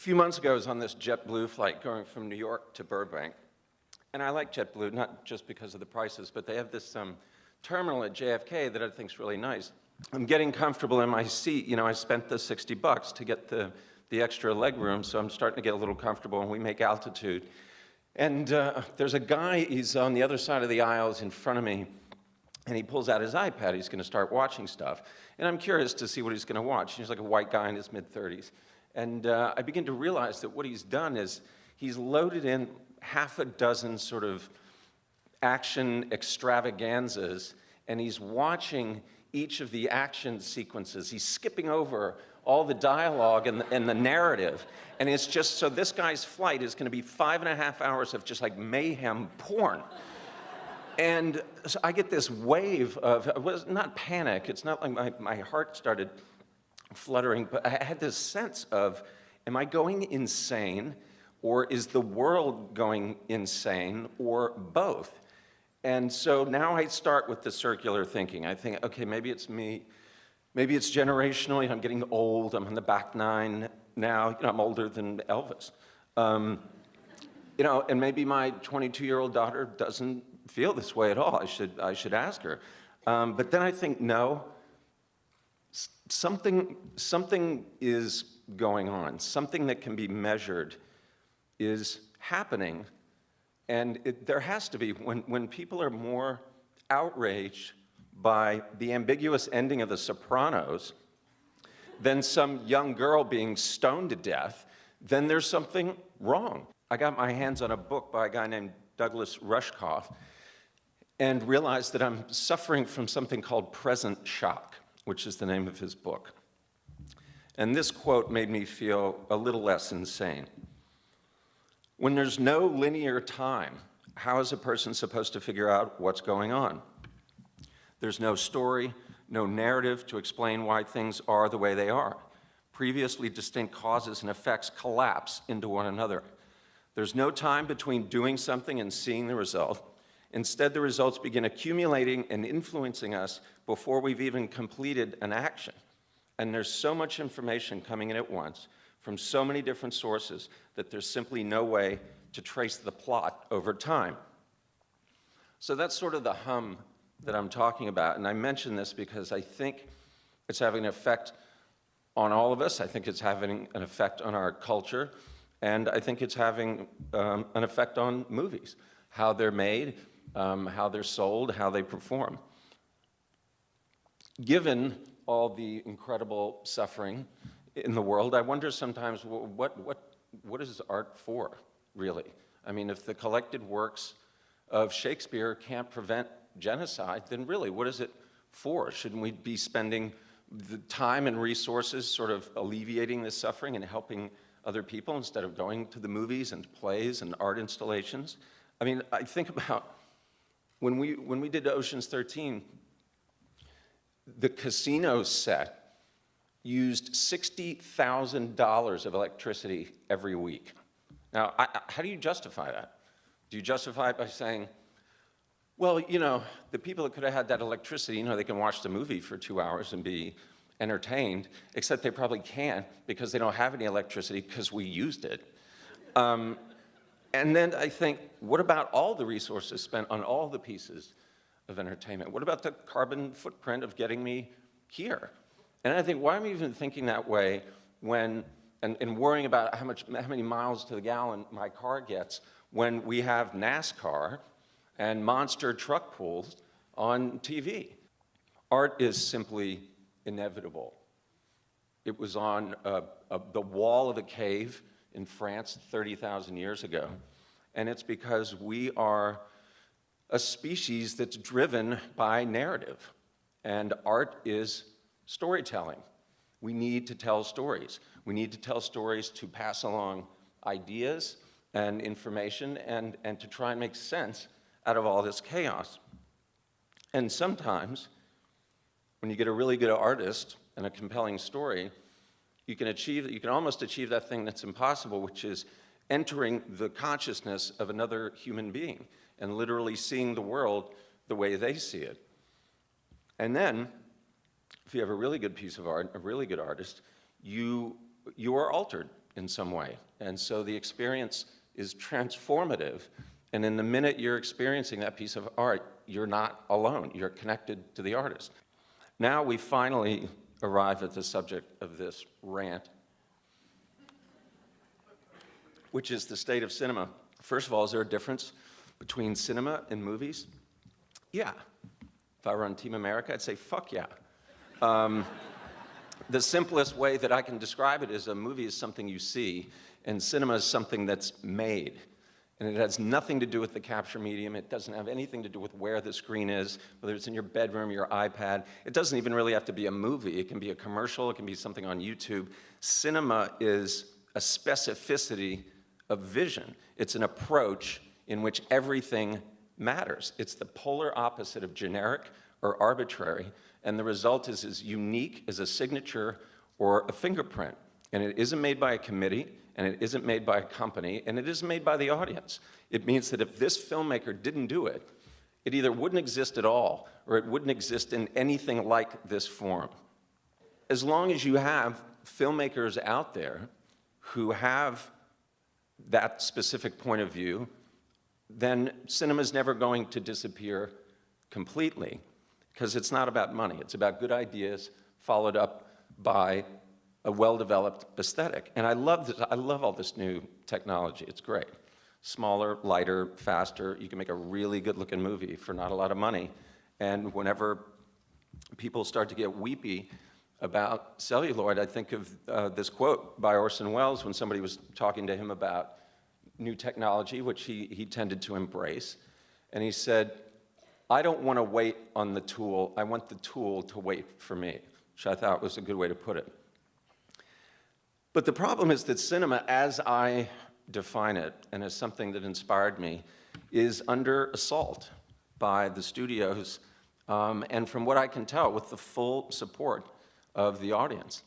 few months ago, I was on this JetBlue flight going from New York to Burbank. And I like JetBlue, not just because of the prices, but they have this terminal at JFK that I think is really nice. I'm getting comfortable in my seat. You know, I spent the $60 to get the extra leg room, so I'm starting to get a little comfortable, and we make altitude. And there's a guy, he's on the other side of the aisles in front of me, and he pulls out his iPad. He's going to start watching stuff. And I'm curious to see what he's going to watch. He's like a white guy in his mid-30s. And I begin to realize that what he's done is he's loaded in half a dozen sort of action extravaganzas, and he's watching each of the action sequences. He's skipping over all the dialogue and the narrative. And it's just, so this guy's flight is going to be 5.5 hours of just like mayhem porn. And so I get this wave of, it was not panic, it's not like my heart started fluttering, but I had this sense of, am I going insane? Or is the world going insane, or both? And so now I start with the circular thinking. I think, okay, maybe it's me, maybe it's generationally, I'm getting old, I'm on the back nine now, you know, I'm older than Elvis. You know, and maybe my 22-year-old daughter doesn't feel this way at all. I should ask her. But then I think, no, something is going on, something that can be measured is happening, and there has to be, when people are more outraged by the ambiguous ending of The Sopranos than some young girl being stoned to death, then there's something wrong. I got my hands on a book by a guy named Douglas Rushkoff and realized that I'm suffering from something called present shock, which is the name of his book. And this quote made me feel a little less insane. When there's no linear time, how is a person supposed to figure out what's going on? There's no story, no narrative to explain why things are the way they are. Previously distinct causes and effects collapse into one another. There's no time between doing something and seeing the result. Instead, the results begin accumulating and influencing us before we've even completed an action. And there's so much information coming in at once from so many different sources that there's simply no way to trace the plot over time. So that's sort of the hum that I'm talking about. And I mention this because I think it's having an effect on all of us. I think it's having an effect on our culture. And I think it's having an effect on movies, how they're made, how they're sold, how they perform. Given all the incredible suffering in the world, I wonder sometimes, what is art for, really? I mean, if the collected works of Shakespeare can't prevent genocide, then really, what is it for? Shouldn't we be spending the time and resources sort of alleviating this suffering and helping other people instead of going to the movies and plays and art installations? I mean, I think about when we did Ocean's 13, the casino set used $60,000 of electricity every week. Now, how do you justify that? Do you justify it by saying, well, you know, the people that could have had that electricity, you know, they can watch the movie for 2 hours and be entertained, except they probably can't because they don't have any electricity because we used it. And then I think, what about all the resources spent on all the pieces of entertainment? What about the carbon footprint of getting me here? And I think, why am I even thinking that way when, and worrying about how many miles to the gallon my car gets when we have NASCAR and monster truck pulls on TV? Art is simply inevitable. It was on the wall of a cave in France 30,000 years ago. And it's because we are a species that's driven by narrative. And art is storytelling. We need to tell stories. We need to tell stories to pass along ideas and information and to try and make sense out of all this chaos. And sometimes, when you get a really good artist and a compelling story, you can almost achieve that thing that's impossible, which is entering the consciousness of another human being and literally seeing the world the way they see it. And then, if you have a really good piece of art, a really good artist, you are altered in some way. And so the experience is transformative. And in the minute you're experiencing that piece of art, you're not alone. You're connected to the artist. Now we finally arrive at the subject of this rant, which is the state of cinema. First of all, is there a difference between cinema and movies? Yeah. If I were on Team America, I'd say, fuck yeah. The simplest way that I can describe it is a movie is something you see, and cinema is something that's made. And it has nothing to do with the capture medium. It doesn't have anything to do with where the screen is, whether it's in your bedroom, your iPad. It doesn't even really have to be a movie. It can be a commercial. It can be something on YouTube. Cinema is a specificity of vision. It's an approach in which everything matters. It's the polar opposite of generic or arbitrary, and the result is as unique as a signature or a fingerprint. And it isn't made by a committee, and it isn't made by a company, and it isn't made by the audience. It means that if this filmmaker didn't do it, it either wouldn't exist at all, or it wouldn't exist in anything like this form. As long as you have filmmakers out there who have that specific point of view, then cinema's never going to disappear completely, because it's not about money. It's about good ideas followed up by a well-developed aesthetic. And I love this. I love all this new technology. It's great. Smaller, lighter, faster. You can make a really good-looking movie for not a lot of money. And whenever people start to get weepy about celluloid, I think of this quote by Orson Welles when somebody was talking to him about new technology, which he tended to embrace. And he said, I don't want to wait on the tool. I want the tool to wait for me, which I thought was a good way to put it. But the problem is that cinema, as I define it, and as something that inspired me, is under assault by the studios, and from what I can tell, with the full support of the audience.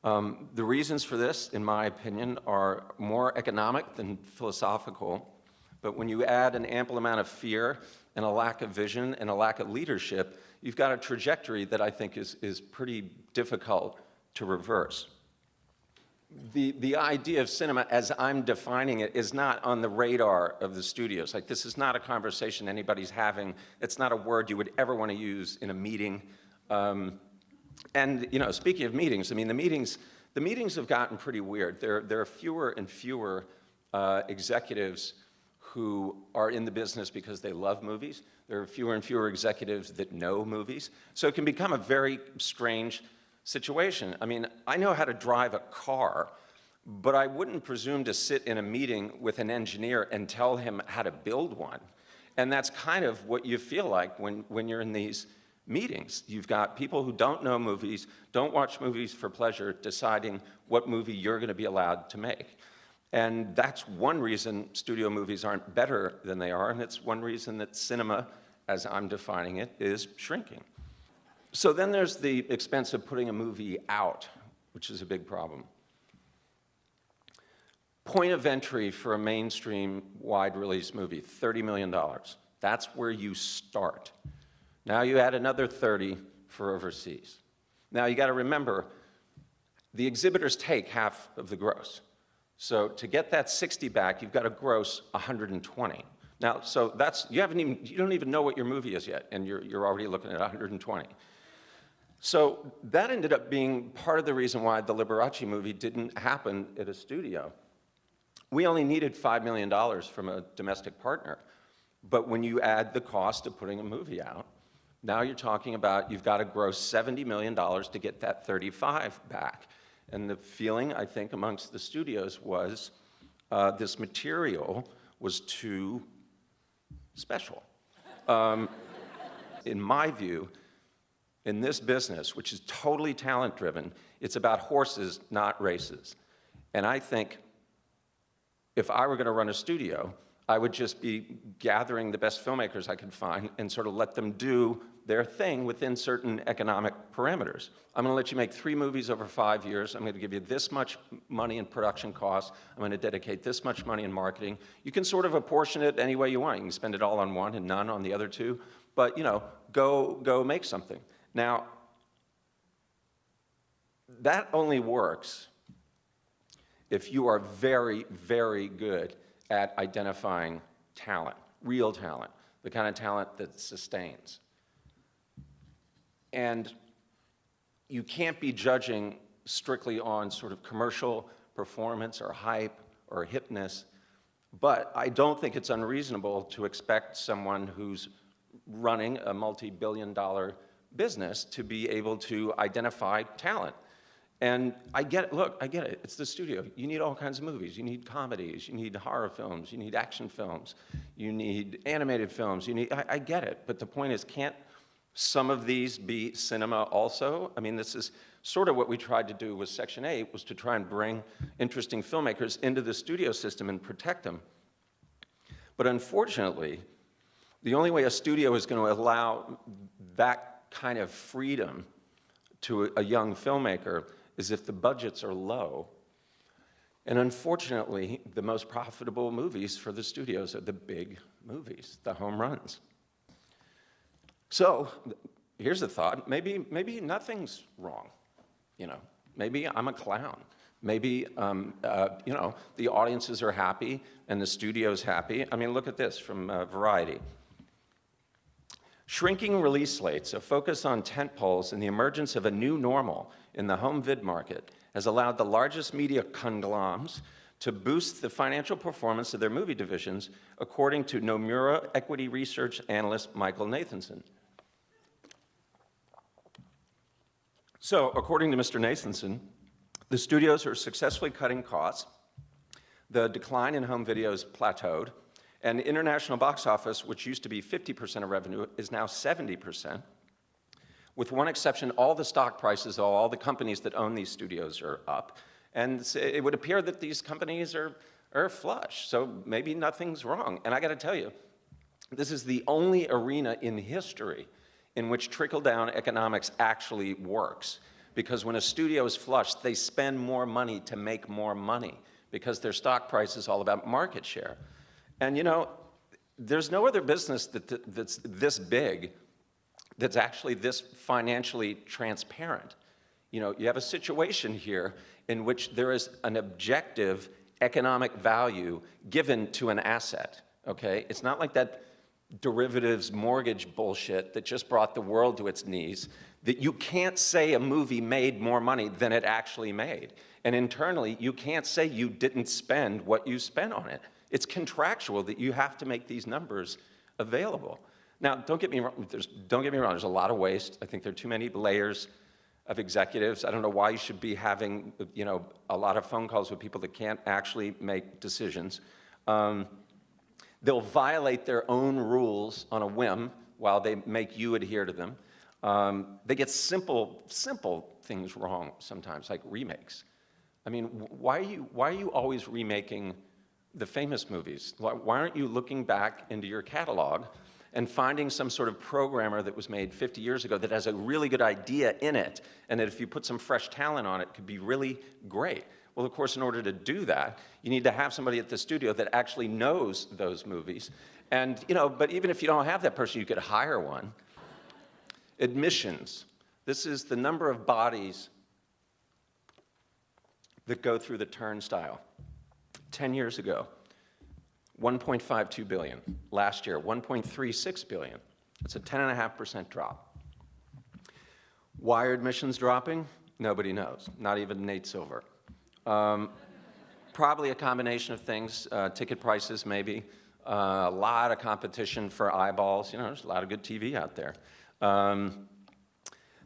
The reasons for this, in my opinion, are more economic than philosophical, but when you add an ample amount of fear and a lack of vision and a lack of leadership, you've got a trajectory that I think is pretty difficult to reverse. The idea of cinema, as I'm defining it, is not on the radar of the studios. Like, this is not a conversation anybody's having. It's not a word you would ever want to use in a meeting. And, you know, speaking of meetings, I mean, the meetings have gotten pretty weird. There are fewer and fewer executives who are in the business because they love movies. There are fewer and fewer executives that know movies. So it can become a very strange situation. I mean, I know how to drive a car, but I wouldn't presume to sit in a meeting with an engineer and tell him how to build one. And that's kind of what you feel like when you're in these meetings. You've got people who don't know movies, don't watch movies for pleasure, deciding what movie you're going to be allowed to make. And that's one reason studio movies aren't better than they are, and it's one reason that cinema, as I'm defining it, is shrinking. So then there's the expense of putting a movie out, which is a big problem. Point of entry for a mainstream wide release movie, $30 million. That's where you start. Now you add another 30 for overseas. Now you got to remember, the exhibitors take half of the gross. So to get that 60 back, you've got to gross 120. Now, so that's, you don't even know what your movie is yet, and you're already looking at 120. So that ended up being part of the reason why the Liberace movie didn't happen at a studio. We only needed $5 million from a domestic partner. But when you add the cost of putting a movie out, now you're talking about you've got to gross $70 million to get that 35 back. And the feeling, I think, amongst the studios was this material was too special. In my view, in this business, which is totally talent-driven, it's about horses, not races. And I think if I were going to run a studio, I would just be gathering the best filmmakers I could find and sort of let them do their thing within certain economic parameters. I'm going to let you make 3 movies over 5 years. I'm going to give you this much money in production costs. I'm going to dedicate this much money in marketing. You can sort of apportion it any way you want. You can spend it all on one and none on the other 2. But, you know, go make something. Now, that only works if you are very, very good at identifying talent, real talent, the kind of talent that sustains. And you can't be judging strictly on sort of commercial performance or hype or hipness, but I don't think it's unreasonable to expect someone who's running a multi-billion-dollar business to be able to identify talent. And I get it, look, I get it, it's the studio. You need all kinds of movies. You need comedies, you need horror films, you need action films, you need animated films, I get it, but the point is, can't some of these be cinema also? I mean, this is sort of what we tried to do with Section 8, was to try and bring interesting filmmakers into the studio system and protect them. But unfortunately, the only way a studio is going to allow that kind of freedom to a young filmmaker is if the budgets are low. And unfortunately, the most profitable movies for the studios are the big movies, the home runs. So here's a thought, maybe nothing's wrong, you know, maybe I'm a clown. Maybe, you know, the audiences are happy and the studio's happy. I mean, look at this from Variety. Shrinking release slates, a focus on tentpoles, and the emergence of a new normal in the home vid market has allowed the largest media conglomerates to boost the financial performance of their movie divisions, according to Nomura equity research analyst Michael Nathanson. So, according to Mr. Nathanson, the studios are successfully cutting costs, the decline in home videos plateaued, and international box office, which used to be 50% of revenue, is now 70%. With one exception, all the stock prices of all the companies that own these studios are up. And it would appear that these companies are flush, so maybe nothing's wrong. And I gotta tell you, this is the only arena in history in which trickle-down economics actually works. Because when a studio is flush, they spend more money to make more money, because their stock price is all about market share. And you know, there's no other business that's this big that's actually this financially transparent. You know, you have a situation here in which there is an objective economic value given to an asset, okay? It's not like that derivatives mortgage bullshit that just brought the world to its knees, that you can't say a movie made more money than it actually made. And internally, you can't say you didn't spend what you spent on it. It's contractual that you have to make these numbers available. Now, don't get me wrong, there's a lot of waste. I think there are too many layers of executives. I don't know why you should be having, you know, a lot of phone calls with people that can't actually make decisions. They'll violate their own rules on a whim while they make you adhere to them. They get simple things wrong sometimes, like remakes. I mean, why are you always remaking the famous movies? Why aren't you looking back into your catalog and finding some sort of programmer that was made 50 years ago that has a really good idea in it, and that if you put some fresh talent on it, could be really great? Well, of course, in order to do that, you need to have somebody at the studio that actually knows those movies. And, you know, but even if you don't have that person, you could hire one. Admissions. This is the number of bodies that go through the turnstile. 10 years ago, 1.52 billion. Last year, 1.36 billion. It's a 10.5% drop. Why are admissions dropping? Nobody knows, not even Nate Silver. Probably a combination of things, ticket prices maybe, a lot of competition for eyeballs. You know, there's a lot of good TV out there.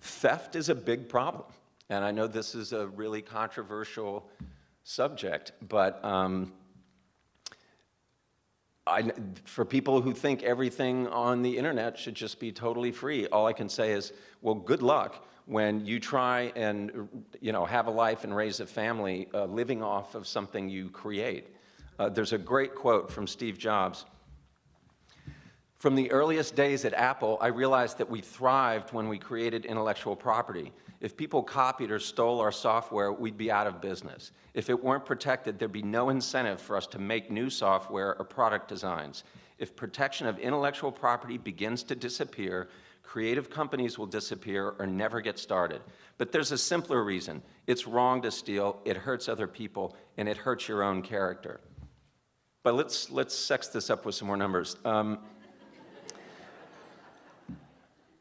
Theft is a big problem, and I know this is a really controversial subject, but for people who think everything on the internet should just be totally free, all I can say is, well, good luck when you try and, you know, have a life and raise a family living off of something you create. There's a great quote from Steve Jobs. From the earliest days at Apple, I realized that we thrived when we created intellectual property. If people copied or stole our software, we'd be out of business. If it weren't protected, there'd be no incentive for us to make new software or product designs. If protection of intellectual property begins to disappear, creative companies will disappear or never get started. But there's a simpler reason. It's wrong to steal, it hurts other people, and it hurts your own character. But let's sex this up with some more numbers.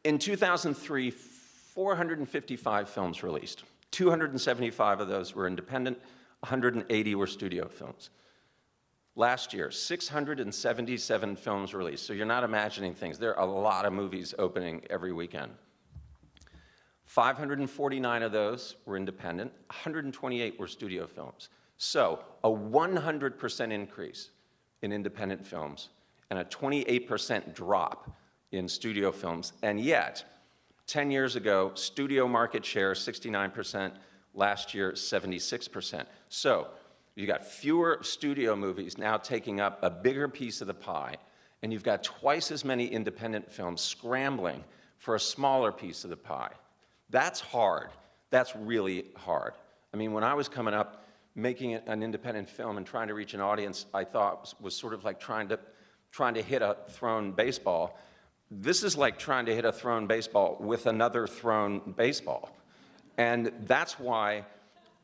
In 2003, 455 films released. 275 of those were independent, 180 were studio films. Last year, 677 films released. So you're not imagining things. There are a lot of movies opening every weekend. 549 of those were independent, 128 were studio films. So a 100% increase in independent films and a 28% drop in studio films, and yet, 10 years ago, studio market share, 69%, last year, 76%. So, you got fewer studio movies now taking up a bigger piece of the pie, and you've got twice as many independent films scrambling for a smaller piece of the pie. That's hard. That's really hard. I mean, when I was coming up, making an independent film and trying to reach an audience I thought was sort of like trying to hit a thrown baseball. This is like trying to hit a thrown baseball with another thrown baseball. And that's why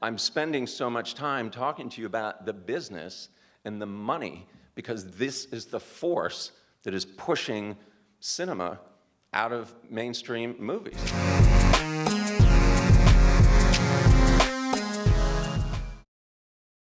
I'm spending so much time talking to you about the business and the money, because this is the force that is pushing cinema out of mainstream movies.